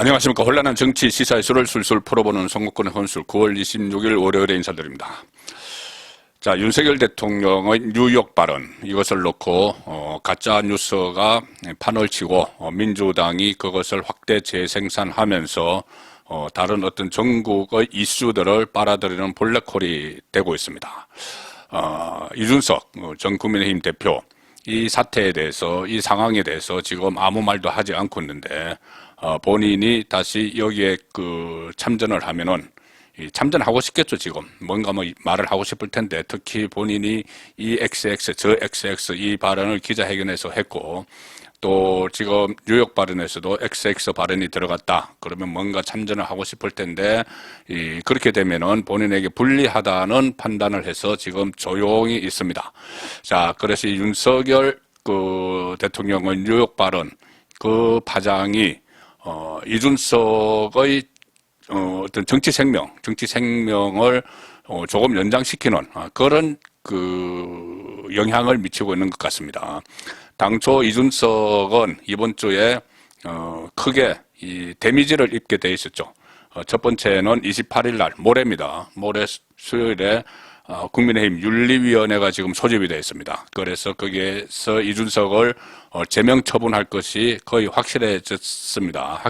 안녕하십니까. 혼란한 정치 시사 이슈를 술술 풀어보는 선거권의 혼술 9월 26일 월요일에 인사드립니다. 자, 윤석열 대통령의 뉴욕 발언, 이것을 놓고 가짜 뉴스가 판을 치고 민주당이 그것을 확대 재생산하면서 다른 어떤 전국의 이슈들을 빨아들이는 블랙홀이 되고 있습니다. 이준석 전 국민의힘 대표, 이 사태에 대해서, 이 상황에 대해서 지금 아무 말도 하지 않고 있는데, 본인이 다시 여기에 참전을 하면은, 참전하고 싶겠죠, 지금. 뭔가 말을 하고 싶을 텐데, 특히 본인이 이 XX, 저 XX 이 발언을 기자회견에서 했고, 또 지금 뉴욕 발언에서도 XX 발언이 들어갔다. 그러면 뭔가 참전을 하고 싶을 텐데, 그렇게 되면은 본인에게 불리하다는 판단을 해서 지금 조용히 있습니다. 자, 그래서 윤석열 대통령의 뉴욕 발언, 그 파장이, 이준석의 어떤 정치 생명을 조금 연장시키는 그런 영향을 미치고 있는 것 같습니다. 당초 이준석은 이번 주에 크게 이 데미지를 입게 돼 있었죠. 첫 번째는 28일 날 모레입니다. 모레 수요일에 국민의힘 윤리위원회가 지금 소집이 되어 있습니다. 그래서 거기에서 이준석을 제명 처분할 것이 거의 확실했습니다.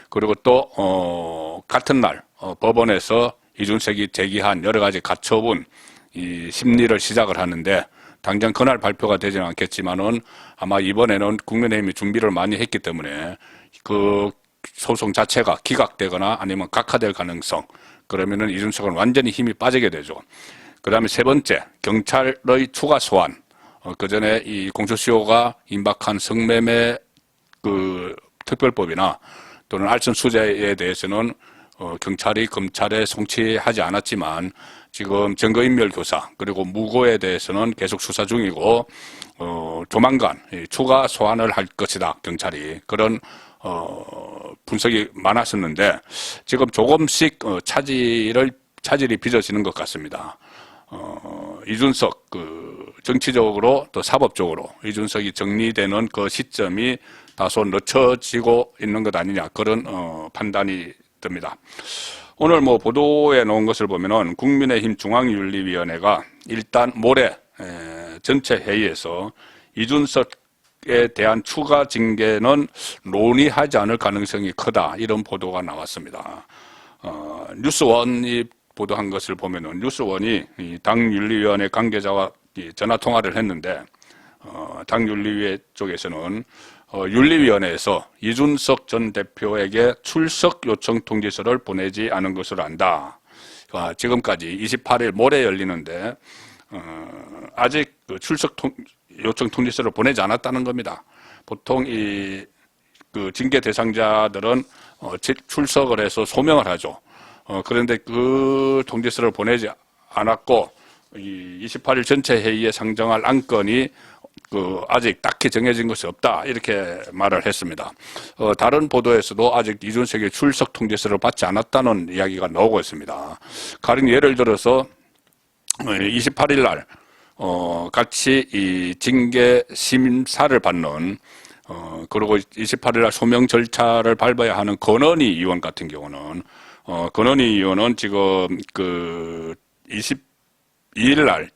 그리고 또 같은 날 법원에서 이준석이 제기한 여러 가지 가처분 이 심리를 시작을 하는데, 당장 그날 발표가 되지는 않겠지만은 아마 이번에는 국민의힘이 준비를 많이 했기 때문에 그 소송 자체가 기각되거나 아니면 각하될 가능성, 그러면은 이준석은 완전히 힘이 빠지게 되죠. 그 다음에 세 번째, 경찰의 추가 소환. 그 전에 이 공소시효가 임박한 성매매 특별법이나 또는 알선수재에 대해서는 경찰이 검찰에 송치하지 않았지만 지금 증거인멸 교사 그리고 무고에 대해서는 계속 수사 중이고 조만간 추가 소환을 할 것이다, 경찰이. 그런 분석이 많았었는데 지금 조금씩 차질이 빚어지는 것 같습니다. 이준석 정치적으로 또 사법적으로 이준석이 정리되는 그 시점이 다소 늦춰지고 있는 것 아니냐, 그런 판단이 듭니다. 오늘 보도에 놓은 것을 보면은 국민의힘 중앙윤리위원회가 일단 모레 전체 회의에서 이준석에 대한 추가 징계는 논의하지 않을 가능성이 크다, 이런 보도가 나왔습니다. 뉴스원이 보도한 것을 보면은 뉴스원이 당윤리위원회 관계자와 전화 통화를 했는데 당윤리위원 쪽에서는 윤리위원회에서 이준석 전 대표에게 출석 요청 통지서를 보내지 않은 것으로 안다. 지금까지 28일 모레 열리는데 아직 출석 요청 통지서를 보내지 않았다는 겁니다. 보통 징계 대상자들은 출석을 해서 소명을 하죠. 그런데 그 통지서를 보내지 않았고 28일 전체 회의에 상정할 안건이 아직 딱히 정해진 것이 없다, 이렇게 말을 했습니다. 다른 보도에서도 아직 이준석의 출석 통지서를 받지 않았다는 이야기가 나오고 있습니다. 가령 예를 들어서 28일 날 같이 이 징계 심사를 받는 그리고 28일 날 소명 절차를 밟아야 하는 권은희 의원 같은 경우는 권은희 의원은 지금 22일 날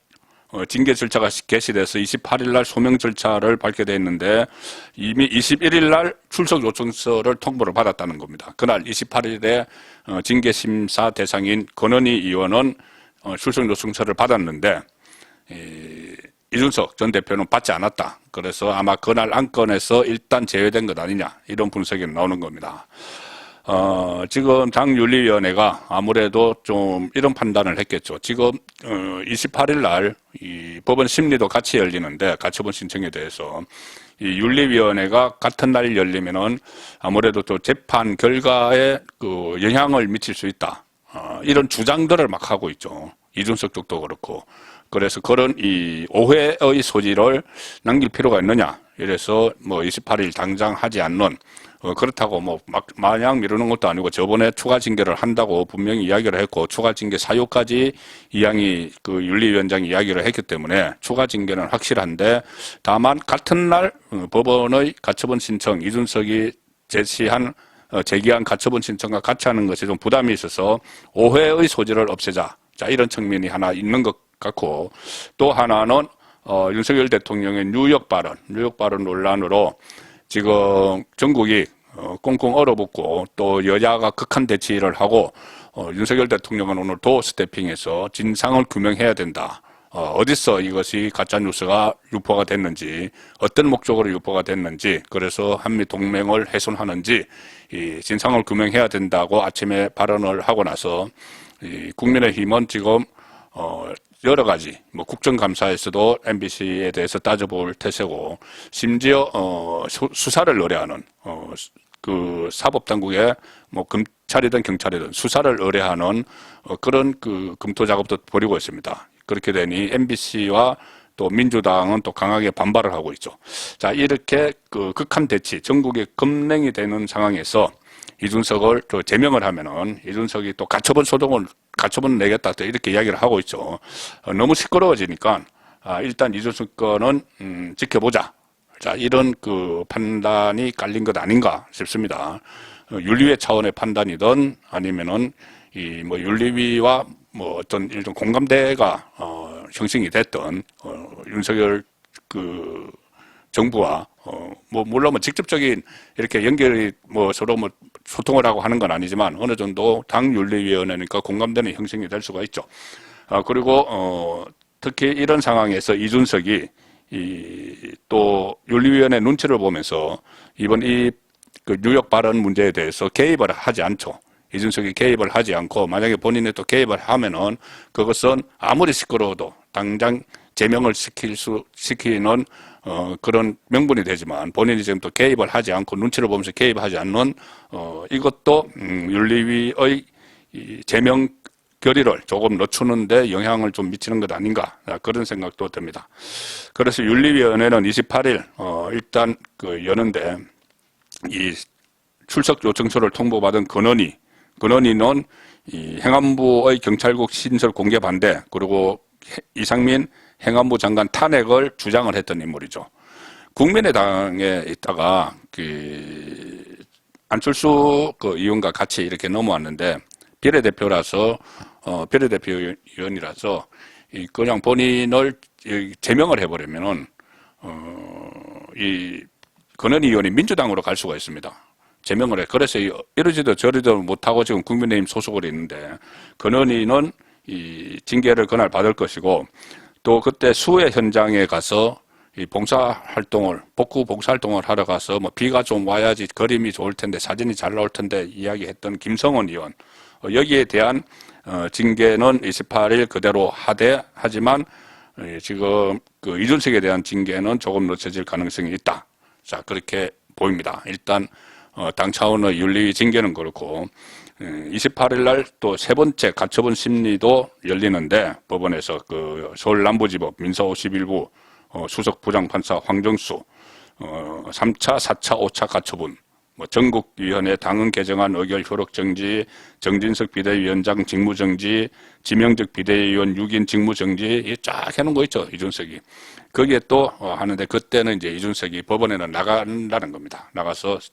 징계 절차가 개시돼서 28일 날 소명 절차를 밟게 돼 있는데 이미 21일 날 출석 요청서를 통보를 받았다는 겁니다. 그날 28일에 징계 심사 대상인 권은희 의원은 출석 요청서를 받았는데 이준석 전 대표는 받지 않았다. 그래서 아마 그날 안건에서 일단 제외된 것 아니냐, 이런 분석이 나오는 겁니다. 지금 당윤리위원회가 아무래도 좀 이런 판단을 했겠죠. 지금 28일 날 이 법원 심리도 같이 열리는데, 가처분 신청에 대해서 이 윤리위원회가 같은 날 열리면은 아무래도 또 재판 결과에 영향을 미칠 수 있다, 이런 주장들을 막 하고 있죠. 이준석 쪽도 그렇고. 그래서 그런 이 오해의 소지를 남길 필요가 있느냐, 이래서 28일 당장 하지 않는, 그렇다고 마냥 미루는 것도 아니고 저번에 추가 징계를 한다고 분명히 이야기를 했고, 추가 징계 사유까지 이양이 윤리위원장이 이야기를 했기 때문에 추가 징계는 확실한데, 다만 같은 날 법원의 가처분 신청, 이준석이 제시한 제기한 가처분 신청과 같이 하는 것이 좀 부담이 있어서 오해의 소지를 없애자. 자, 이런 측면이 하나 있는 것 같고, 또 하나는 윤석열 대통령의 뉴욕 발언 논란으로 지금 전국이 꽁꽁 얼어붙고 또 여야가 극한 대치를 하고 윤석열 대통령은 오늘 도어 스태핑에서 진상을 규명해야 된다. 어디서 이것이 가짜뉴스가 유포가 됐는지, 어떤 목적으로 유포가 됐는지, 그래서 한미 동맹을 훼손하는지 이 진상을 규명해야 된다고 아침에 발언을 하고 나서 이 국민의힘은 지금 여러 가지 뭐 국정감사에서도 MBC에 대해서 따져볼 태세고, 심지어 수사를 의뢰하는 그 사법당국의 뭐 검찰이든 경찰이든 수사를 의뢰하는 그런 그 검토 작업도 벌이고 있습니다. 그렇게 되니 MBC와 또 민주당은 또 강하게 반발을 하고 있죠. 자, 이렇게 그 극한 대치, 전국에 검냉이 되는 상황에서 이준석을 또 제명을 하면은 이준석이 또 가처분 내겠다 또 이렇게 이야기를 하고 있죠. 너무 시끄러워지니까 일단 이준석 거는 지켜보자. 자, 이런 그 판단이 깔린 것 아닌가 싶습니다. 윤리위 차원의 판단이든 아니면은 이 뭐 윤리위와 뭐 어떤 일종 공감대가 형성이 됐던 윤석열 그 정부와 뭐 물론 뭐 직접적인 이렇게 연결이 뭐 서로 뭐 소통을 하고 하는 건 아니지만 어느 정도 당 윤리위원회니까 공감대는 형성이 될 수가 있죠. 그리고 특히 이런 상황에서 이준석이 또 윤리위원회 눈치를 보면서 이번 그 뉴욕 발언 문제에 대해서 개입을 하지 않죠. 이준석이 개입을 하지 않고 만약에 본인이 또 개입을 하면은 그것은 아무리 시끄러워도 당장 제명을 시키는 그런 명분이 되지만 본인이 지금 또 개입을 하지 않고 눈치를 보면서 개입하지 않는 이것도 윤리위의 제명 결의를 조금 늦추는데 영향을 좀 미치는 것 아닌가 그런 생각도 듭니다. 그래서 윤리위원회는 28일 일단 그 여는데 이 출석 요청서를 통보받은 근원이는 이 행안부의 경찰국 신설 공개 반대, 그리고 이상민 행안부 장관 탄핵을 주장을 했던 인물이죠. 국민의당에 있다가 그 안철수 그 의원과 같이 이렇게 넘어왔는데 비례대표라서 비례대표위원이라서 그냥 본인을 제명을 해버리면은 이 근원이 의원이 민주당으로 갈 수가 있습니다. 제명을 해. 그래서 이러지도 저러지도 못하고 지금 국민의힘 소속으로 있는데 근원이는 이 징계를 그날 받을 것이고, 또 그때 수해 현장에 가서 이 복구 봉사활동을 하러 가서 뭐 비가 좀 와야지 그림이 좋을 텐데 사진이 잘 나올 텐데 이야기했던 김성원 의원, 여기에 대한 징계는 28일 그대로 하지만 지금 그 이준석에 대한 징계는 조금 늦춰질 가능성이 있다. 자, 그렇게 보입니다. 일단 당 차원의 윤리 징계는 그렇고 28일 날 또 세 번째 가처분 심리도 열리는데 법원에서 그 서울 남부지법 민사 51부 수석 부장판사 황정수 3차, 4차, 5차 가처분, 뭐 전국위원회 당헌 개정안 의결 효력 정지, 정진석 비대위원장 직무정지, 지명적 비대위원 6인 직무정지 쫙 해놓은 거 있죠, 이준석이. 거기에 또 하는데 그때는 이제 이준석이 법원에는 나간다는 겁니다.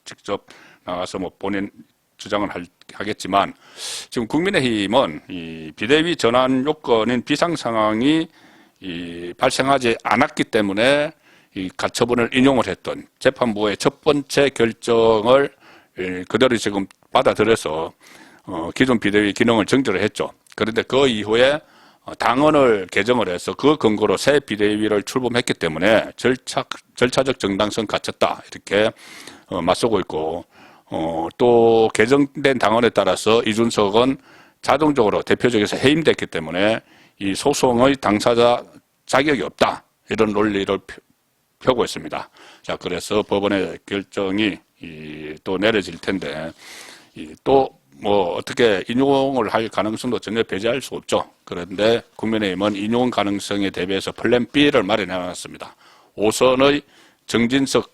직접 나가서 뭐 본인 주장을 하겠지만 지금 국민의힘은 이 비대위 전환 요건인 비상 상황이 발생하지 않았기 때문에 이 가처분을 인용을 했던 재판부의 첫 번째 결정을 그대로 지금 받아들여서 기존 비대위 기능을 정지를 했죠. 그런데 그 이후에 당헌을 개정을 해서 그 근거로 새 비대위를 출범했기 때문에 절차적 정당성 갖췄다 이렇게 맞서고 있고, 또 개정된 당헌에 따라서 이준석은 자동적으로 대표직에서 해임됐기 때문에 이 소송의 당사자 자격이 없다 이런 논리를 펴고 있습니다. 자, 그래서 법원의 결정이 또 내려질 텐데 또 뭐 어떻게 인용을 할 가능성도 전혀 배제할 수 없죠. 그런데 국민의힘은 인용 가능성에 대비해서 플랜 B를 마련해 놨습니다. 5선의 정진석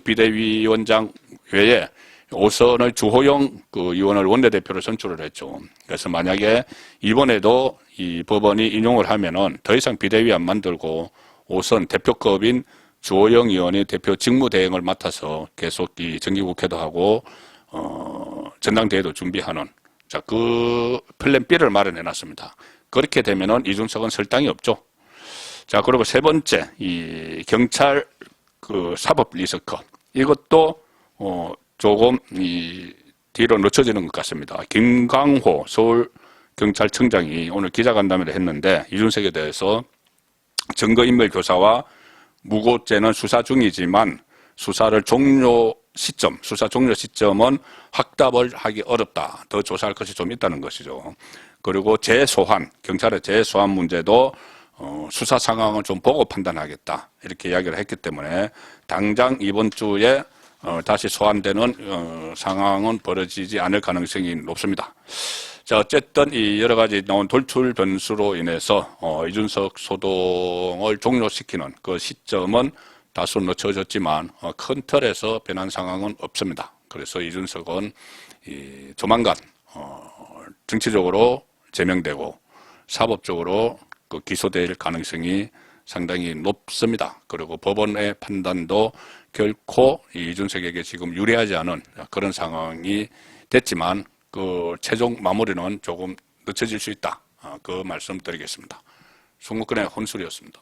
비대위원장 외에 5선의 주호영 그 의원을 원내대표로 선출을 했죠. 그래서 만약에 이번에도 이 법원이 인용을 하면은 더 이상 비대위 안 만들고 5선 대표급인 주호영 의원이 대표 직무대행을 맡아서 계속 이 정기국회도 하고 전당대회도 준비하는 자, 그 플랜 B를 마련해 놨습니다. 그렇게 되면은 이준석은 설 땅이 없죠. 자, 그리고 세 번째, 이 경찰 그 사법 리스크. 이것도, 조금 뒤로 늦춰지는 것 같습니다. 김광호 서울경찰청장이 오늘 기자간담회를 했는데 이준석에 대해서 증거인멸 교사와 무고죄는 수사 중이지만 수사 종료 시점은 확답을 하기 어렵다. 더 조사할 것이 좀 있다는 것이죠. 그리고 재소환, 경찰의 재소환 문제도 수사 상황을 좀 보고 판단하겠다. 이렇게 이야기를 했기 때문에 당장 이번 주에 다시 소환되는 상황은 벌어지지 않을 가능성이 높습니다. 자, 어쨌든 이 여러 가지 나온 돌출 변수로 인해서 이준석 소동을 종료시키는 그 시점은 다소 늦춰졌지만 큰 틀에서 변한 상황은 없습니다. 그래서 이준석은 조만간 정치적으로 제명되고 사법적으로 그 기소될 가능성이 상당히 높습니다. 그리고 법원의 판단도 결코 이준석에게 지금 유리하지 않은 그런 상황이 됐지만 그 최종 마무리는 조금 늦춰질 수 있다. 그 말씀 드리겠습니다. 송국근의 혼술이었습니다.